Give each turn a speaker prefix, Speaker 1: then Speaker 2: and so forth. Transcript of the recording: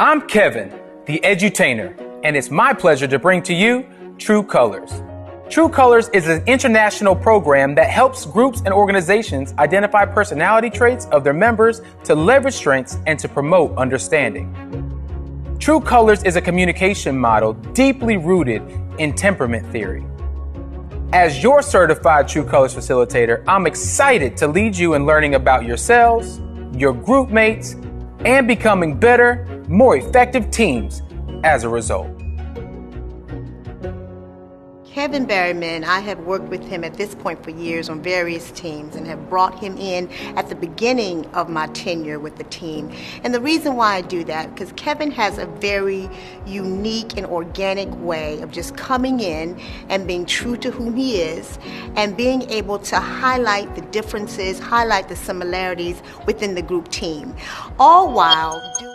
Speaker 1: I'm Kevin, the edutainer, and it's my pleasure to bring to you True Colors. True Colors is an international program that helps groups and organizations identify personality traits of their members to leverage strengths and to promote understanding. True Colors is a communication model deeply rooted in temperament theory. As your certified True Colors facilitator, I'm excited to lead you in learning about yourselves, your group mates, and becoming better, more effective teams as a result.
Speaker 2: Kevin Berryman, I have worked with him at this point for years on various teams and have brought him in at the beginning of my tenure with the team. And the reason why I do that, because Kevin has a very unique and organic way of just coming in and being true to who he is and being able to highlight the differences, highlight the similarities within the group team, all while doing